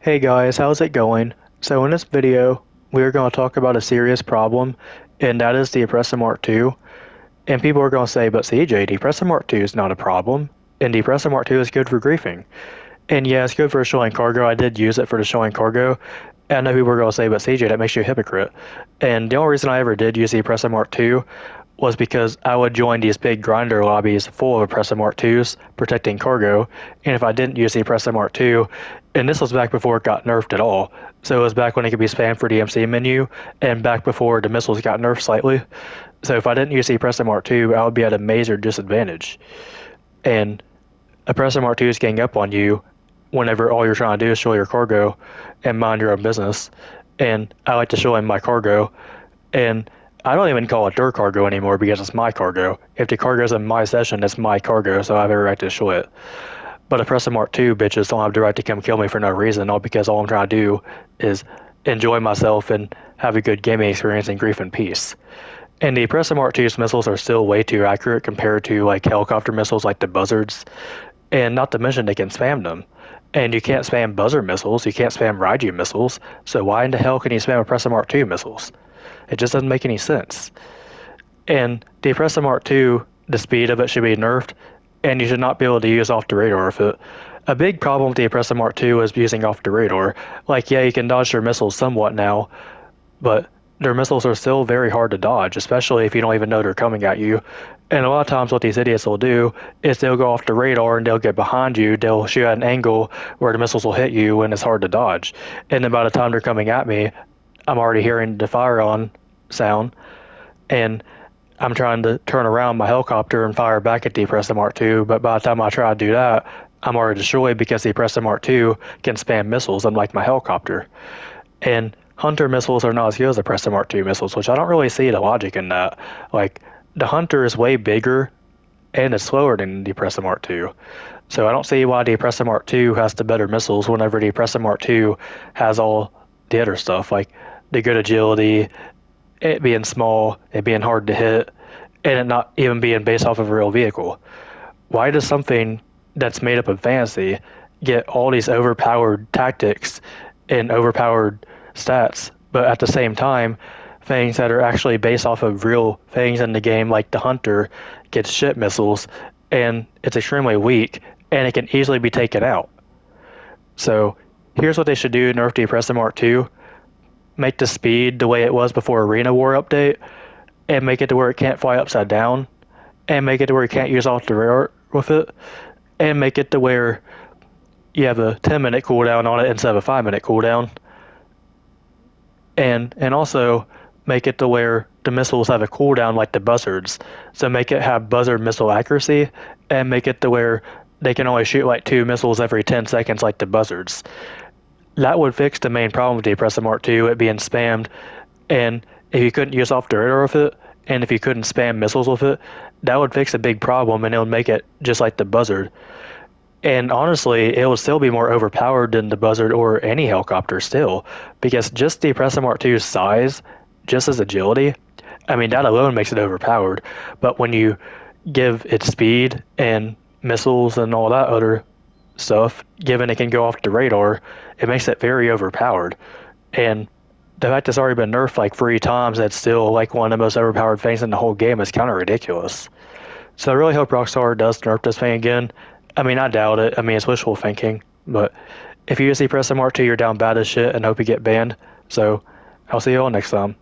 Hey guys, how's it going? So in this video, we're going to talk about a serious problem, and that is the Oppressor Mark 2. And people are going to say, but CJ, the Oppressor Mark 2 is not a problem, and the Oppressor Mark 2 is good for griefing. And yeah, it's good for showing cargo. I did use it for the showing cargo. And I know people are going to say, but CJ, that makes you a hypocrite. And the only reason I ever did use the Oppressor Mark 2 was because I would join these big grinder lobbies full of Oppressor Mark 2s protecting cargo, and if I didn't use the Oppressor Mark 2, and this was back before it got nerfed at all, so it was back when it could be spammed for the MC menu, and back before the missiles got nerfed slightly, so if I didn't use the Oppressor Mark 2, I would be at a major disadvantage, and Oppressor Mark 2 is getting up on you whenever all you're trying to do is show your cargo and mind your own business, and I like to show him my cargo, and I don't even call it their cargo anymore because it's my cargo. If the cargo's in my session, it's my cargo, so I have every right to show it. But Oppressor Mark 2 bitches don't have the right to come kill me for no reason, all because all I'm trying to do is enjoy myself and have a good gaming experience in grief and peace. And the Oppressor Mark 2's missiles are still way too accurate compared to like helicopter missiles like the buzzards, and not to mention they can spam them. And you can't spam buzzard missiles, you can't spam Raiju missiles, so why in the hell can you spam Oppressor Mark 2 missiles? It just doesn't make any sense. And the Oppressor Mark 2, the speed of it should be nerfed, and you should not be able to use off the radar with it. A big problem with the Oppressor Mark 2 is using off the radar. Like, yeah, you can dodge their missiles somewhat now, but their missiles are still very hard to dodge, especially if you don't even know they're coming at you. And a lot of times what these idiots will do is they'll go off the radar and they'll get behind you, they'll shoot at an angle where the missiles will hit you and it's hard to dodge. And then by the time they're coming at me, I'm already hearing the fire on sound, and I'm trying to turn around my helicopter and fire back at the Oppressor Mark 2, but by the time I try to do that, I'm already destroyed because the Oppressor Mark 2 can spam missiles, unlike my helicopter. And Hunter missiles are not as good as the Oppressor Mark 2 missiles, which I don't really see the logic in that. Like, the Hunter is way bigger and it's slower than the Oppressor Mark 2. So I don't see why the Oppressor Mark 2 has the better missiles whenever the Oppressor Mark 2 has all the other stuff, like the good agility, it being small, it being hard to hit, and it not even being based off of a real vehicle. Why does something that's made up of fantasy get all these overpowered tactics and overpowered stats, but at the same time, things that are actually based off of real things in the game, like the Hunter, gets ship missiles, and it's extremely weak, and it can easily be taken out. So here's what they should do: nerf the Oppressor Mark 2, make the speed the way it was before Arena War update, and make it to where it can't fly upside down, and make it to where you can't use off the radar with it, and make it to where you have a 10-minute cooldown on it instead of a 5-minute cooldown, and also make it to where the missiles have a cooldown like the buzzards, so make it have buzzard missile accuracy, and make it to where they can only shoot like 2 missiles every 10 seconds like the buzzards. That would fix the main problem with the Oppressor Mark 2, it being spammed, and if you couldn't use off the radar with it, and if you couldn't spam missiles with it, that would fix a big problem, and it would make it just like the buzzard. And honestly, it would still be more overpowered than the buzzard or any helicopter still, because just the Oppressor Mark 2's size, just as agility, I mean, that alone makes it overpowered. But when you give it speed and missiles and all that other stuff, given it can go off the radar, it makes it very overpowered. And the fact it's already been nerfed like 3 times, that's still like one of the most overpowered things in the whole game is kind of ridiculous. So I really hope Rockstar does nerf this thing again. I mean, I doubt it. I mean, it's wishful thinking. But if you use the Oppressor Mark 2, you're down bad as shit and hope you get banned. So I'll see you all next time.